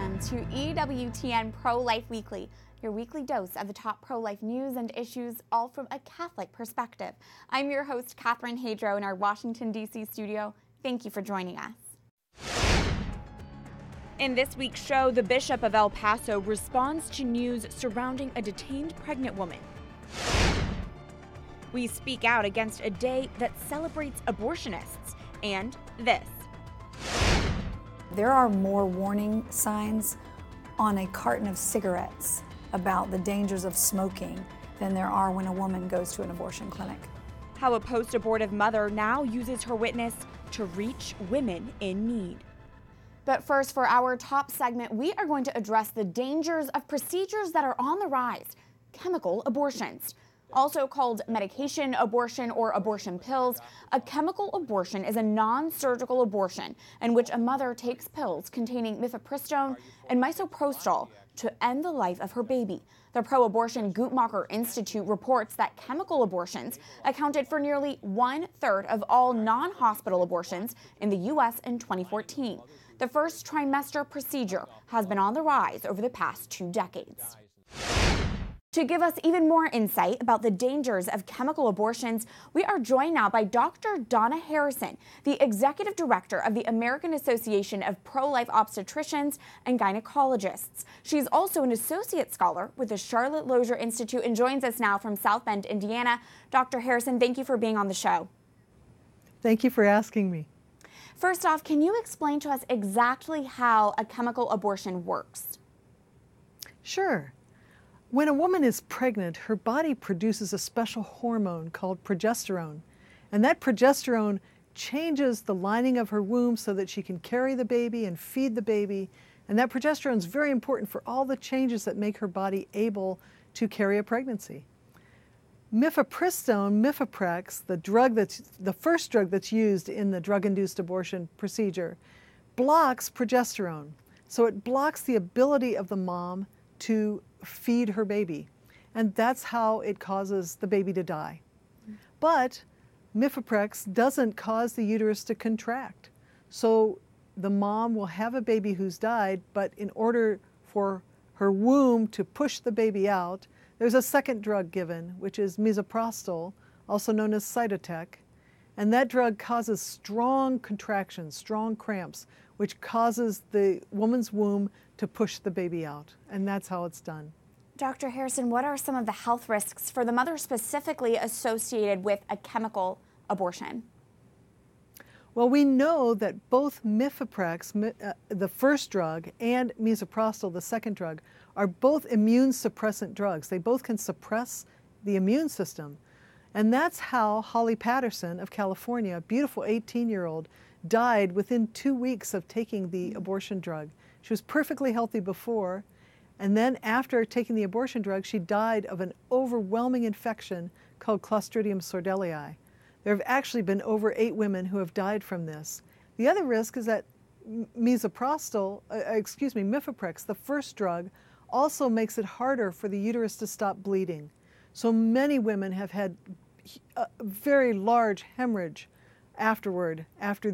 Welcome to EWTN Pro-Life Weekly, your weekly dose of the top pro-life news and issues, all from a Catholic perspective. I'm your host, Catherine Hadro, in our Washington, D.C. studio. Thank you for joining us. In this week's show, the Bishop of El Paso responds to news surrounding a detained pregnant woman. We speak out against a day that celebrates abortionists. And this. There are more warning signs on a carton of cigarettes about the dangers of smoking than there are when a woman goes to an abortion clinic. How a post-abortive mother now uses her witness to reach women in need. But first, for our top segment, we are going to address the dangers of procedures that are on the rise, chemical abortions. Also called medication abortion or abortion pills, a chemical abortion is a non-surgical abortion in which a mother takes pills containing mifepristone and misoprostol to end the life of her baby. The pro-abortion Guttmacher Institute reports that chemical abortions accounted for nearly 1/3 of all non-hospital abortions in the U.S. in 2014. The first trimester procedure has been on the rise over the past 2 decades. To give us even more insight about the dangers of chemical abortions, we are joined now by Dr. Donna Harrison, the Executive Director of the American Association of Pro-Life Obstetricians and Gynecologists. She's also an Associate Scholar with the Charlotte Lozier Institute and joins us now from South Bend, Indiana. Dr. Harrison, thank you for being on the show. Thank you for asking me. First off, can you explain to us exactly how a chemical abortion works? Sure. When a woman is pregnant, her body produces a special hormone called progesterone. And that progesterone changes the lining of her womb so that she can carry the baby and feed the baby. And that progesterone is very important for all the changes that make her body able to carry a pregnancy. Mifepristone, Mifeprex, the first drug that's used in the drug-induced abortion procedure, blocks progesterone. So it blocks the ability of the mom to feed her baby. And that's how it causes the baby to die. But Mifeprex doesn't cause the uterus to contract. So the mom will have a baby who's died, but in order for her womb to push the baby out, there's a second drug given, which is misoprostol, also known as Cytotec. And that drug causes strong contractions, strong cramps, which causes the woman's womb to push the baby out. And that's how it's done. Dr. Harrison, what are some of the health risks for the mother specifically associated with a chemical abortion? Well, we know that both Mifeprex, the first drug, and misoprostol, the second drug, are both immune suppressant drugs. They both can suppress the immune system. And that's how Holly Patterson of California, a beautiful 18-year-old, died within 2 weeks of taking the abortion drug. She was perfectly healthy before, and then after taking the abortion drug, she died of an overwhelming infection called Clostridium sordelii. There have actually been over 8 women who have died from this. The other risk is that Mifeprex, the first drug, also makes it harder for the uterus to stop bleeding. So many women have had a very large hemorrhage afterward, after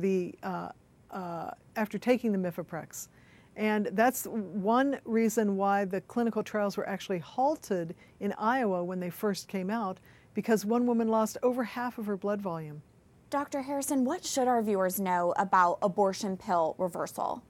taking the Mifeprex. And that's one reason why the clinical trials were actually halted in Iowa when they first came out, because one woman lost over half of her blood volume. Dr. Harrison, what should our viewers know about abortion pill reversal?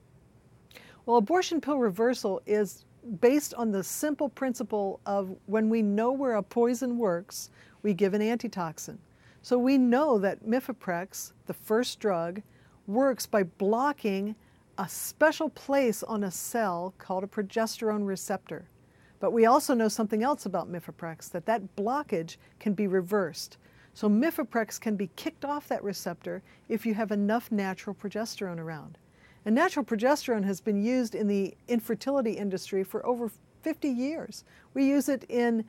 Well, abortion pill reversal is based on the simple principle of when we know where a poison works, we give an antitoxin. So we know that Mifeprex, the first drug, works by blocking a special place on a cell called a progesterone receptor. But we also know something else about Mifeprex, that blockage can be reversed. So Mifeprex can be kicked off that receptor if you have enough natural progesterone around. And natural progesterone has been used in the infertility industry for over 50 years. We use it in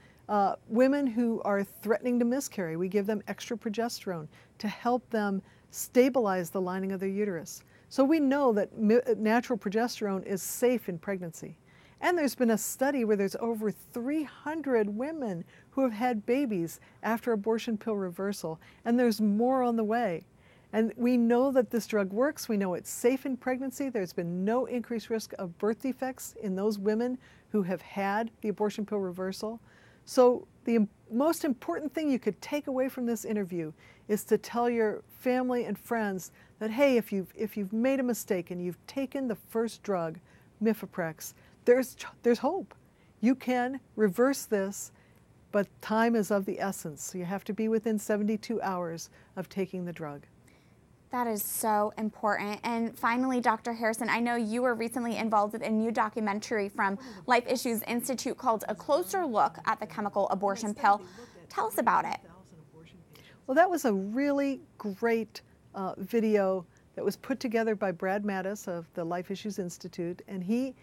women who are threatening to miscarry. We give them extra progesterone to help them stabilize the lining of their uterus. So we know that natural progesterone is safe in pregnancy. And there's been a study where there's over 300 women who have had babies after abortion pill reversal, and there's more on the way. And we know that this drug works. We know it's safe in pregnancy. There's been no increased risk of birth defects in those women who have had the abortion pill reversal. So the most important thing you could take away from this interview is to tell your family and friends that, hey, if you've made a mistake and you've taken the first drug, Mifeprex, there's hope. You can reverse this, but time is of the essence. So you have to be within 72 hours of taking the drug. That is so important. And finally, Dr. Harrison, I know you were recently involved with a new documentary from Life Issues Institute called A Closer Look at the Chemical Abortion Pill. Tell us about it. Well, that was a really great video that was put together by Brad Mattis of the Life Issues Institute, and he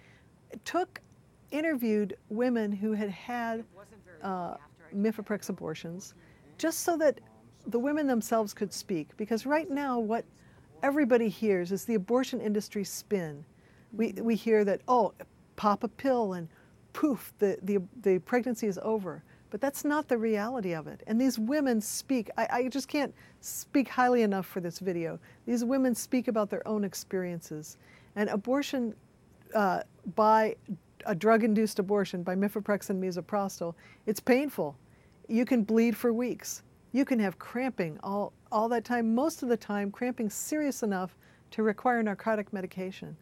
interviewed women who had had Mifeprex abortions, just so that the women themselves could speak. Because right now what everybody hears is the abortion industry spin. We hear that, oh, pop a pill and poof, the pregnancy is over. But that's not the reality of it. And these women speak. I just can't speak highly enough for this video. These women speak about their own experiences. And abortion by a drug-induced abortion, by Mifeprex and misoprostol, it's painful. You can bleed for weeks. You can have cramping all that time, most of the time cramping serious enough to require narcotic medication.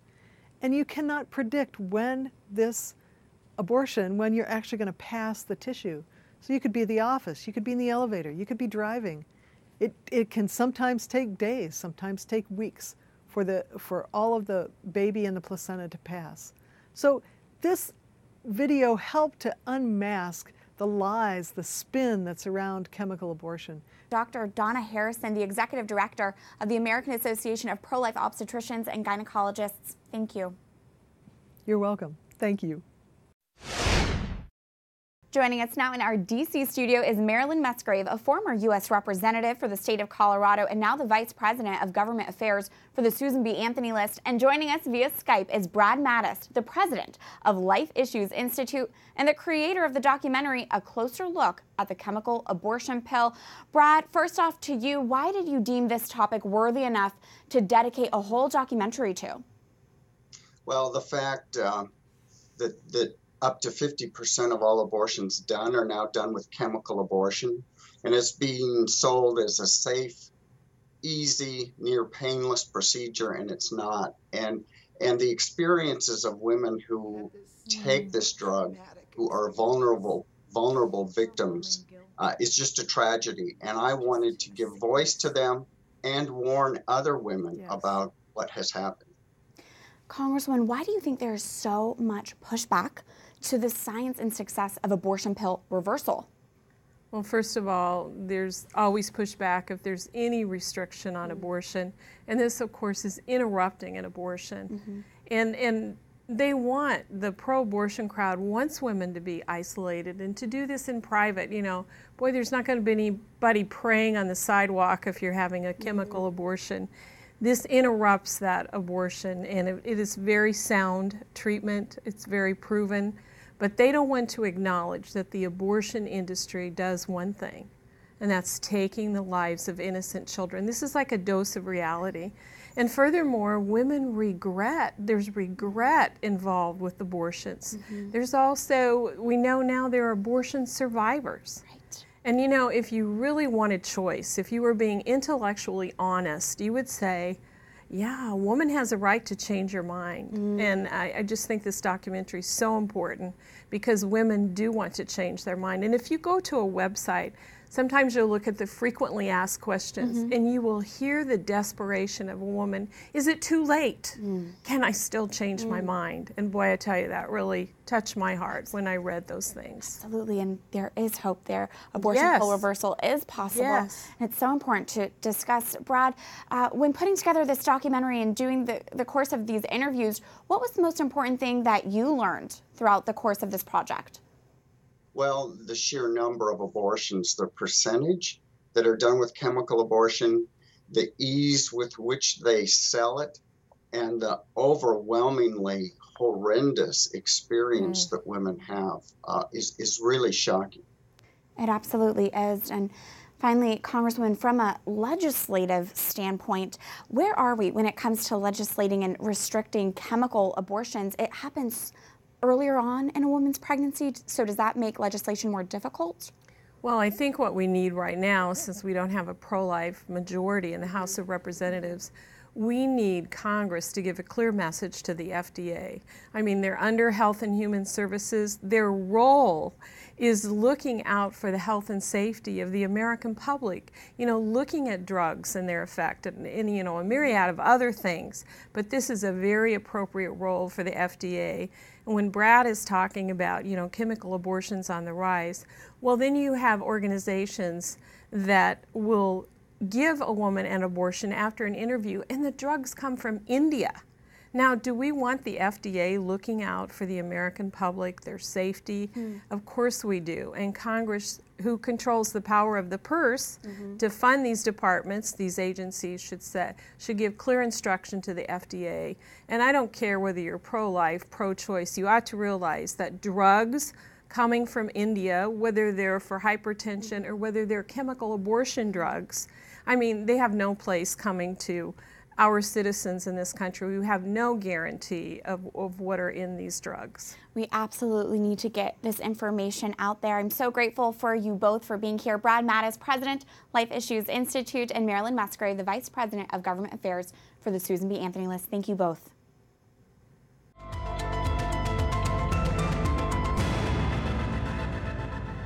And you cannot predict when this abortion, when you're actually going to pass the tissue. So you could be at the office, you could be in the elevator, you could be driving. It can sometimes take days, sometimes take weeks for all of the baby and the placenta to pass. So this video helped to unmask the lies, the spin that's around chemical abortion. Dr. Donna Harrison, the Executive Director of the American Association of Pro-Life Obstetricians and Gynecologists, thank you. You're welcome. Thank you. Joining us now in our D.C. studio is Marilyn Musgrave, a former U.S. representative for the state of Colorado and now the Vice President of Government Affairs for the Susan B. Anthony List. And joining us via Skype is Brad Mattis, the President of Life Issues Institute and the creator of the documentary A Closer Look at the Chemical Abortion Pill. Brad, first off to you, why did you deem this topic worthy enough to dedicate a whole documentary to? Well, the fact that up to 50% of all abortions done are now done with chemical abortion, and it's being sold as a safe, easy, near painless procedure, and it's not. And the experiences of women who take this drug, who are vulnerable victims, is just a tragedy. And I wanted to give voice to them and warn other women about what has happened. Congresswoman, why do you think there is so much pushback to the science and success of abortion pill reversal? Well, first of all, there's always pushback if there's any restriction on abortion. And this, of course, is interrupting an abortion. And they want, the pro-abortion crowd wants women to be isolated and to do this in private. You know, boy, there's not going to be anybody praying on the sidewalk if you're having a chemical abortion. This interrupts that abortion, and it is very sound treatment. It's very proven. But they don't want to acknowledge that the abortion industry does one thing, and that's taking the lives of innocent children. This is like a dose of reality. And furthermore, women regret, there's regret involved with abortions. There's also, we know now there are abortion survivors. Right. And you know, if you really wanted choice, if you were being intellectually honest, you would say, yeah, a woman has a right to change her mind. And I just think this documentary is so important because women do want to change their mind. And if you go to a website, sometimes you'll look at the frequently asked questions and you will hear the desperation of a woman. Is it too late? Can I still change my mind? And boy, I tell you, that really touched my heart when I read those things. Absolutely, and there is hope there. Abortion pill reversal is possible. And it's so important to discuss. Brad, when putting together this documentary and doing the course of these interviews, what was the most important thing that you learned throughout the course of this project? Well, the sheer number of abortions, the percentage that are done with chemical abortion, the ease with which they sell it, and the overwhelmingly horrendous experience that women have is really shocking. It absolutely is. And Finally, Congresswoman, from a legislative standpoint, where are we when it comes to legislating and restricting chemical abortions? It happens earlier on in a woman's pregnancy, so does that make legislation more difficult? Well, I think what we need right now, since we don't have a pro-life majority in the House of Representatives, we need Congress to give a clear message to the FDA. I mean, they're under Health and Human Services. Their role is looking out for the health and safety of the American public, you know, looking at drugs and their effect and you know, a myriad of other things. But this is a very appropriate role for the FDA. And when Brad is talking about, you know, chemical abortions on the rise, well, then you have organizations that will give a woman an abortion after an interview, and the drugs come from India. Now, do we want the FDA looking out for the American public, their safety? Of course we do. And Congress, who controls the power of the purse to fund these departments, these agencies should give clear instruction to the FDA. And I don't care whether you're pro-life, pro-choice, you ought to realize that drugs coming from India, whether they're for hypertension or whether they're chemical abortion drugs, I mean, they have no place coming to our citizens in this country. We have no guarantee of what are in these drugs. We absolutely need to get this information out there. I'm so grateful for you both for being here. Brad Mattis, President, Life Issues Institute, and Marilyn Musgrave, the Vice President of Government Affairs for the Susan B. Anthony List. Thank you both.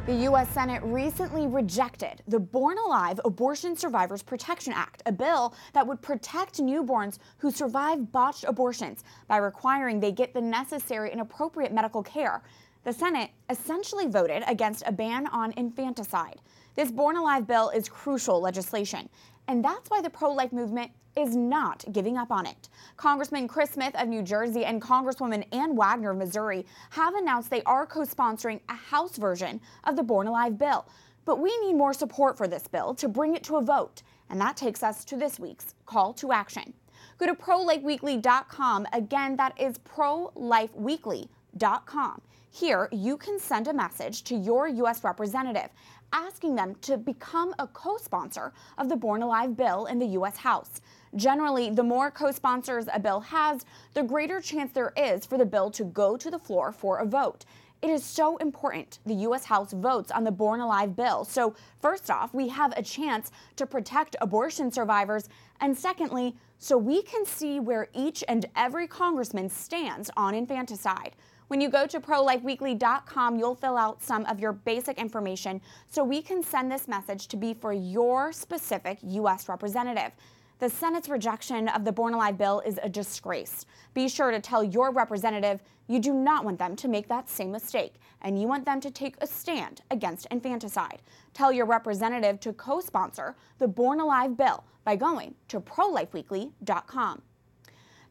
The U.S. Senate recently rejected the Born Alive Abortion Survivors Protection Act, a bill that would protect newborns who survive botched abortions by requiring they get the necessary and appropriate medical care. The Senate essentially voted against a ban on infanticide. This Born Alive bill is crucial legislation, and that's why the pro-life movement is not giving up on it. Congressman Chris Smith of New Jersey and Congresswoman Ann Wagner of Missouri have announced they are co-sponsoring a House version of the Born Alive bill. But we need more support for this bill to bring it to a vote. And that takes us to this week's call to action. Go to prolifeweekly.com. Again, that is prolifeweekly.com. Here, you can send a message to your U.S. representative asking them to become a co-sponsor of the Born Alive bill in the U.S. House. Generally, the more co-sponsors a bill has, the greater chance there is for the bill to go to the floor for a vote. It is so important the U.S. House votes on the Born Alive bill. So first off, we have a chance to protect abortion survivors. And secondly, so we can see where each and every congressman stands on infanticide. When you go to prolifeweekly.com, you'll fill out some of your basic information so we can send this message to be for your specific U.S. representative. The Senate's rejection of the Born Alive bill is a disgrace. Be sure to tell your representative you do not want them to make that same mistake, and you want them to take a stand against infanticide. Tell your representative to co-sponsor the Born Alive bill by going to prolifeweekly.com.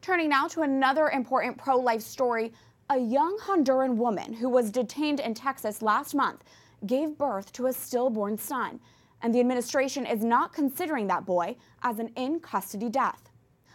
Turning now to another important pro-life story, a young Honduran woman who was detained in Texas last month gave birth to a stillborn son. And the administration is not considering that boy as an in-custody death.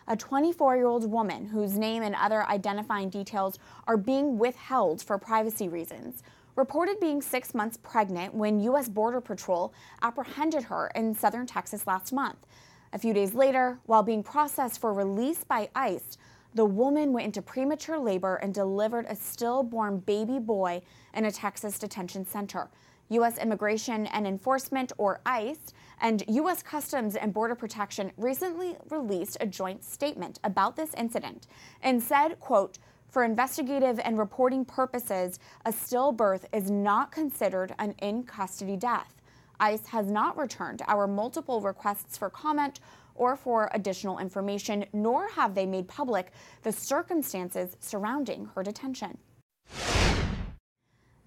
A 24-year-old woman whose name and other identifying details are being withheld for privacy reasons reported being 6 months pregnant when U.S. Border Patrol apprehended her in southern Texas last month. A few days later, while being processed for release by ICE, the woman went into premature labor and delivered a stillborn baby boy in a Texas detention center. U.S. Immigration and Enforcement, or ICE, and U.S. Customs and Border Protection recently released a joint statement about this incident and said, quote, "For investigative and reporting purposes, a stillbirth is not considered an in-custody death. ICE has not returned our multiple requests for comment or for additional information, nor have they made public the circumstances surrounding her detention."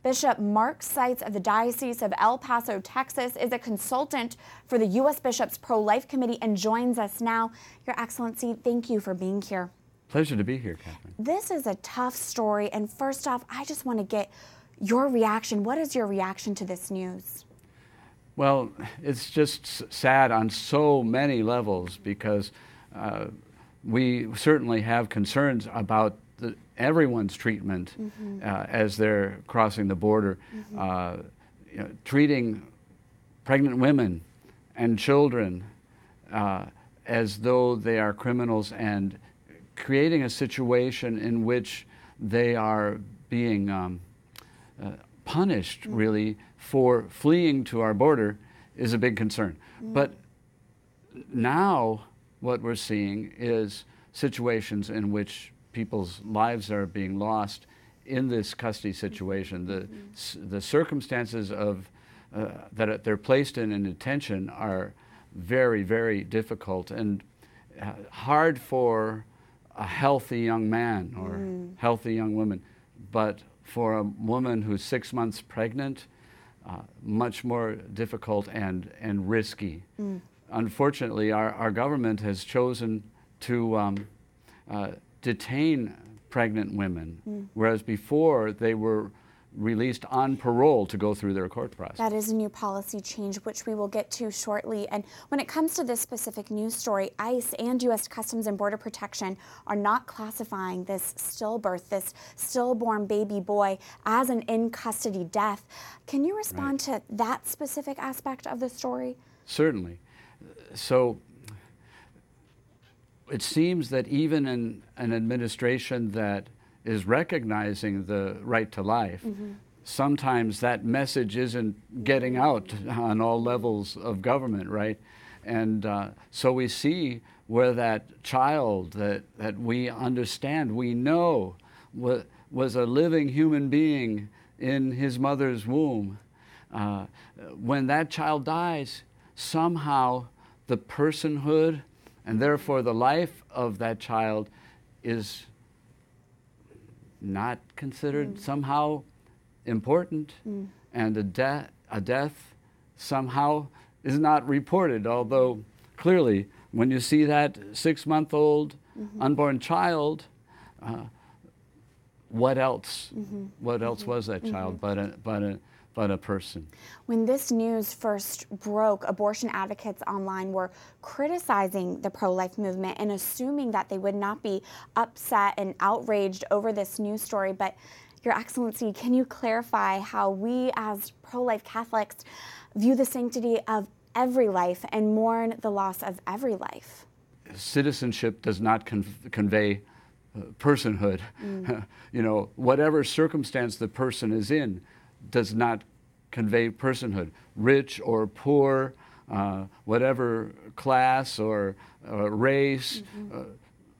Bishop Mark Seitz of the Diocese of El Paso, Texas, is a consultant for the U.S. Bishops Pro-Life Committee and joins us now. Your Excellency, thank you for being here. Pleasure to be here, Catherine. This is a tough story, and first off, I just want to get your reaction. What is your reaction to this news? Well, it's just sad on so many levels because we certainly have concerns about everyone's treatment as they're crossing the border. Treating pregnant women and children as though they are criminals, and creating a situation in which they are being punished, really, for fleeing to our border is a big concern. But now what we're seeing is situations in which people's lives are being lost in this custody situation. The circumstances of that they're placed in detention are very, very difficult and hard for a healthy young man or healthy young woman. But for a woman who's 6 months pregnant, much more difficult and risky. Unfortunately, our government has chosen to detain pregnant women, whereas before they were released on parole to go through their court process. That is a new policy change, which we will get to shortly. And when it comes to this specific news story, ICE and U.S. Customs and Border Protection are not classifying this stillbirth, this stillborn baby boy, as an in-custody death. Can you respond to that specific aspect of the story? Certainly. So it seems that even in an administration that is recognizing the right to life, sometimes that message isn't getting out on all levels of government, right? And so we see where that child that we understand, we know was a living human being in his mother's womb. When that child dies, somehow the personhood and therefore the life of that child is not considered somehow important, and a death somehow is not reported, although clearly when you see that 6-month-old unborn child, what else? What else was that child but a person? When this news first broke, abortion advocates online were criticizing the pro-life movement and assuming that they would not be upset and outraged over this news story. But Your Excellency, can you clarify how we as pro-life Catholics view the sanctity of every life and mourn the loss of every life? Citizenship does not convey personhood. You know, whatever circumstance the person is in does not convey personhood. Rich or poor, whatever class or race,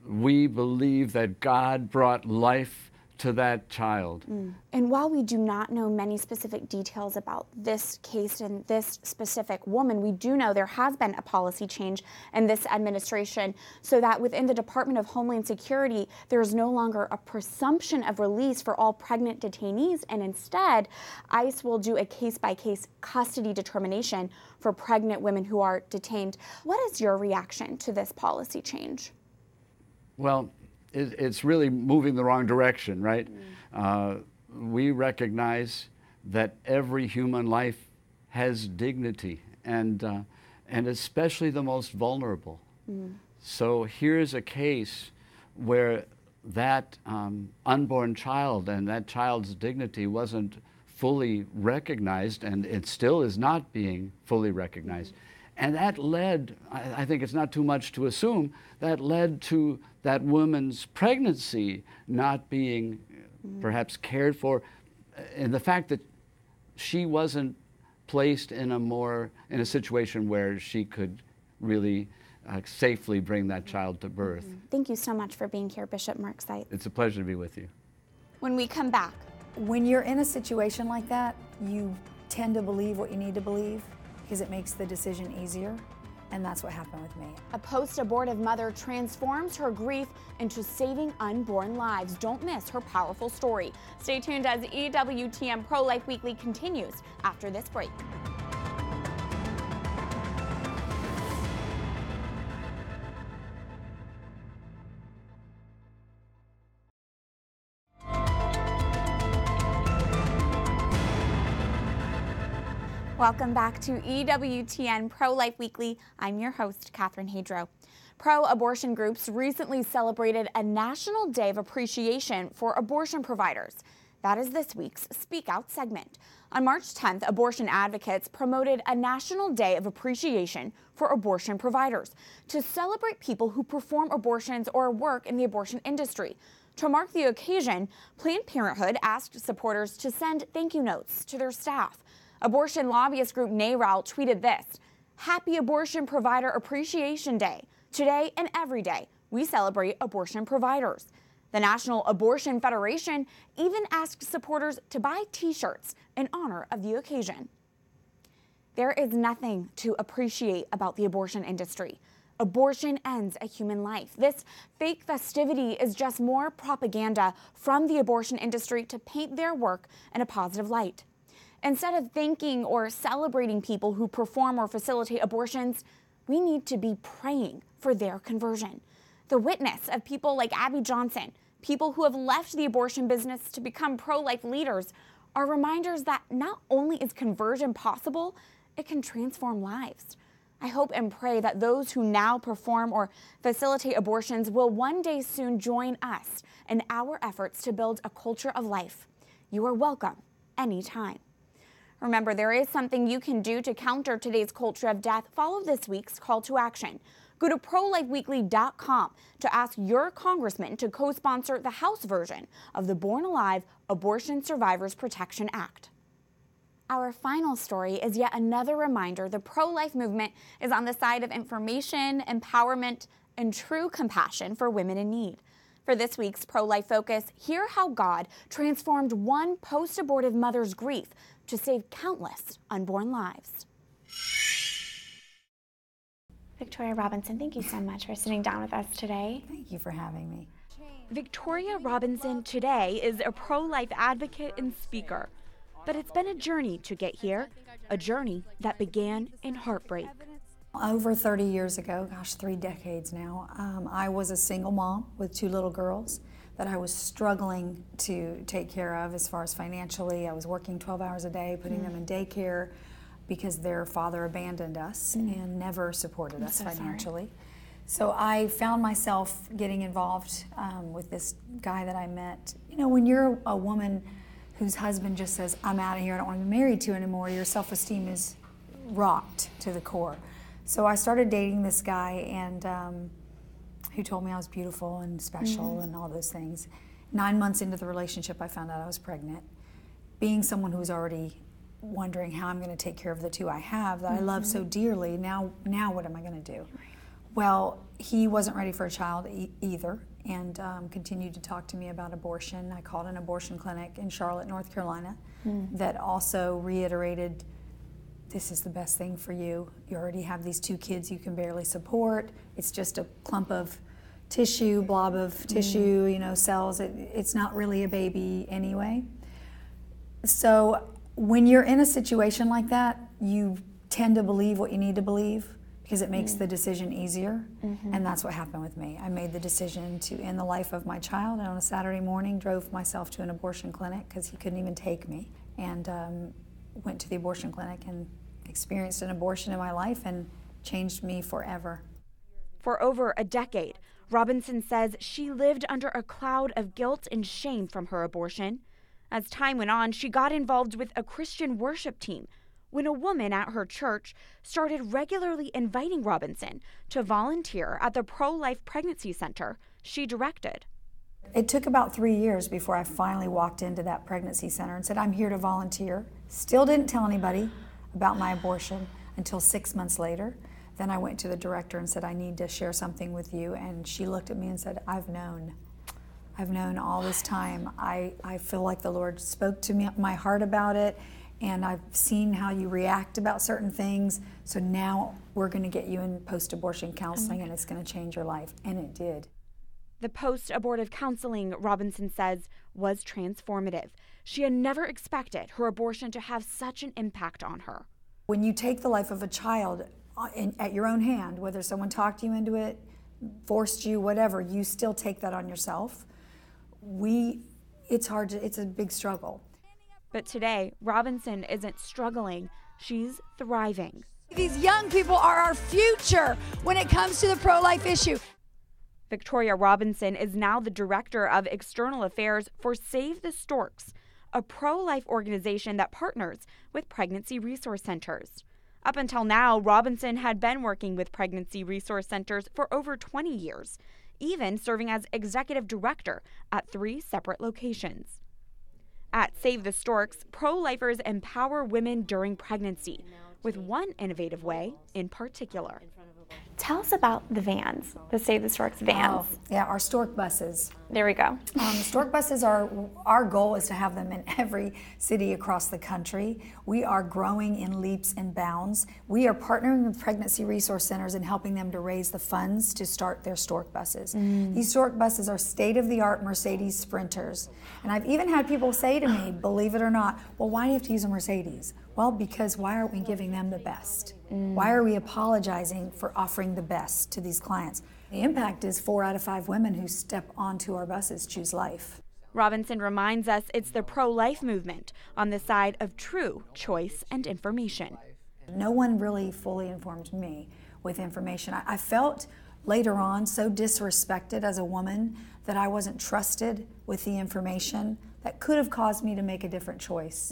we believe that God brought life to that child. And while we do not know many specific details about this case and this specific woman, we do know there has been a policy change in this administration so that within the Department of Homeland Security, there is no longer a presumption of release for all pregnant detainees, and instead, ICE will do a case-by-case custody determination for pregnant women who are detained. What is your reaction to this policy change? Well, it's really moving the wrong direction, right? We recognize that every human life has dignity, and especially the most vulnerable. So here's a case where that unborn child and that child's dignity wasn't fully recognized, and it still is not being fully recognized. And that led, I think it's not too much to assume, that led to that woman's pregnancy not being perhaps cared for, and the fact that she wasn't placed in a situation where she could really safely bring that child to birth. Thank you so much for being here, Bishop Mark Seitz. It's a pleasure to be with you. When we come back, when you're in a situation like that, you tend to believe what you need to believe because it makes the decision easier. And that's what happened with me. a post-abortive mother transforms her grief into saving unborn lives. Don't miss her powerful story. Stay tuned as EWTN Pro-Life Weekly continues after this break. Welcome back to EWTN Pro-Life Weekly. I'm your host, Catherine Hadro. Pro-abortion groups recently celebrated a National Day of Appreciation for abortion providers. That is this week's Speak Out segment. On March 10th, abortion advocates promoted a National Day of Appreciation for abortion providers to celebrate people who perform abortions or work in the abortion industry. To mark the occasion, Planned Parenthood asked supporters to send thank you notes to their staff. Abortion lobbyist group NARAL tweeted this: "Happy Abortion Provider Appreciation Day. Today and every day, we celebrate abortion providers." The National Abortion Federation even asked supporters to buy T-shirts in honor of the occasion. There is nothing to appreciate about the abortion industry. Abortion ends a human life. This fake festivity is just more propaganda from the abortion industry to paint their work in a positive light. Instead of thanking or celebrating people who perform or facilitate abortions, we need to be praying for their conversion. The witness of people like Abby Johnson, people who have left the abortion business to become pro-life leaders, are reminders that not only is conversion possible, it can transform lives. I hope and pray that those who now perform or facilitate abortions will one day soon join us in our efforts to build a culture of life. You are welcome anytime. Remember, there is something you can do to counter today's culture of death. Follow this week's call to action. Go to prolifeweekly.com to ask your congressman to co-sponsor the House version of the Born Alive Abortion Survivors Protection Act. Our final story is yet another reminder the pro-life movement is on the side of information, empowerment, and true compassion for women in need. For this week's pro-life focus, hear how God transformed one post-abortive mother's grief to save countless unborn lives. Victoria Robinson, thank you so much for sitting down with us today. Thank you for having me. Victoria Robinson today is a pro-life advocate and speaker, but it's been a journey to get here, a journey that began in heartbreak. Over 30 years ago, gosh, 3 decades now, I was a single mom with 2 little girls that I was struggling to take care of as far as financially. I was working 12 hours a day, putting them in daycare, because their father abandoned us and never supported us financially. So I found myself getting involved with this guy that I met. You know, when you're a woman whose husband just says, "I'm out of here, I don't want to be married to you anymore," your self-esteem is rocked to the core. So I started dating this guy, and who told me I was beautiful and special and all those things. 9 months into the relationship, I found out I was pregnant. Being someone who's already wondering how I'm going to take care of the 2 I have that I love so dearly, now what am I going to do? Well, he wasn't ready for a child either, and continued to talk to me about abortion. I called an abortion clinic in Charlotte, North Carolina, that also reiterated, this is the best thing for you. You already have these 2 kids you can barely support. It's just a clump of tissue, blob of tissue, you know, cells. It's not really a baby anyway. So when you're in a situation like that, you tend to believe what you need to believe because it makes the decision easier. And that's what happened with me. I made the decision to end the life of my child, and on a Saturday morning drove myself to an abortion clinic because he couldn't even take me, and went to the abortion clinic and experienced an abortion in my life, and changed me forever. For over a decade, Robinson says she lived under a cloud of guilt and shame from her abortion. As time went on, she got involved with a Christian worship team when a woman at her church started regularly inviting Robinson to volunteer at the pro-life pregnancy center she directed. It took about 3 years before I finally walked into that pregnancy center and said, "I'm here to volunteer." Still didn't tell anybody about my abortion until 6 months later. Then I went to the director and said, "I need to share something with you." And she looked at me and said, I've known all this time. I feel like the Lord spoke to me, my heart about it, and I've seen how you react about certain things. So now we're going to get you in post-abortion counseling, and it's going to change your life. And it did. The post-abortive counseling, Robinson says, was transformative. She had never expected her abortion to have such an impact on her. When you take the life of a child at your own hand, whether someone talked you into it, forced you, whatever, you still take that on yourself. It's hard, it's a big struggle. But today, Robinson isn't struggling, she's thriving. These young people are our future when it comes to the pro-life issue. Victoria Robinson is now the Director of External Affairs for Save the Storks, a pro-life organization that partners with pregnancy resource centers. Up until now, Robinson had been working with pregnancy resource centers for over 20 years, even serving as executive director at 3 separate locations. At Save the Storks, pro-lifers empower women during pregnancy with one innovative way in particular. Tell us about the vans, the Save the Storks vans. Oh, yeah, our Stork buses. There we go. Stork buses are, our goal is to have them in every city across the country. We are growing in leaps and bounds. We are partnering with pregnancy resource centers and helping them to raise the funds to start their Stork buses. These Stork buses are state-of-the-art Mercedes Sprinters. And I've even had people say to me, believe it or not, well, why do you have to use a Mercedes? Well, because why aren't we giving them the best? Why are we apologizing for offering the best to these clients? The impact is 4 out of 5 women who step onto our buses choose life. Robinson reminds us it's the pro-life movement on the side of true choice and information. No one really fully informed me with information. I felt later on so disrespected as a woman that I wasn't trusted with the information that could have caused me to make a different choice.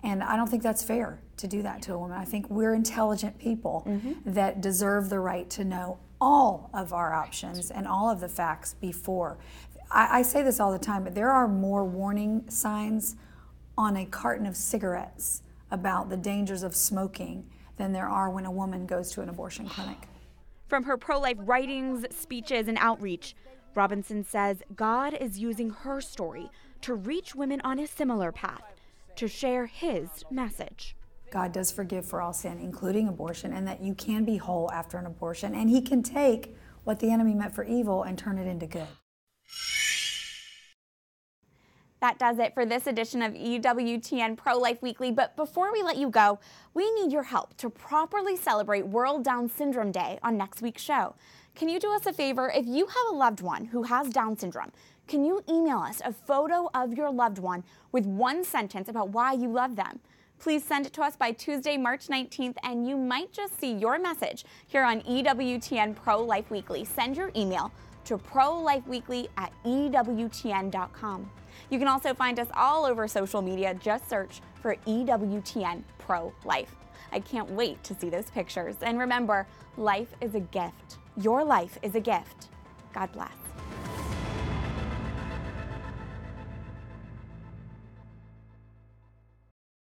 And I don't think that's fair to do that to a woman. I think we're intelligent people that deserve the right to know all of our options and all of the facts before. I say this all the time, but there are more warning signs on a carton of cigarettes about the dangers of smoking than there are when a woman goes to an abortion clinic. From her pro-life writings, speeches, and outreach, Robinson says God is using her story to reach women on a similar path, to share his message. God does forgive for all sin, including abortion, and that you can be whole after an abortion, and he can take what the enemy meant for evil and turn it into good. That does it for this edition of EWTN Pro-Life Weekly, but before we let you go, we need your help to properly celebrate World Down Syndrome Day on next week's show. Can you do us a favor? If you have a loved one who has Down syndrome, can you email us a photo of your loved one with one sentence about why you love them? Please send it to us by Tuesday, March 19th, and you might just see your message here on EWTN Pro-Life Weekly. Send your email to prolifeweekly@ewtn.com. You can also find us all over social media. Just search for EWTN Pro-Life. I can't wait to see those pictures. And remember, life is a gift. Your life is a gift. God bless.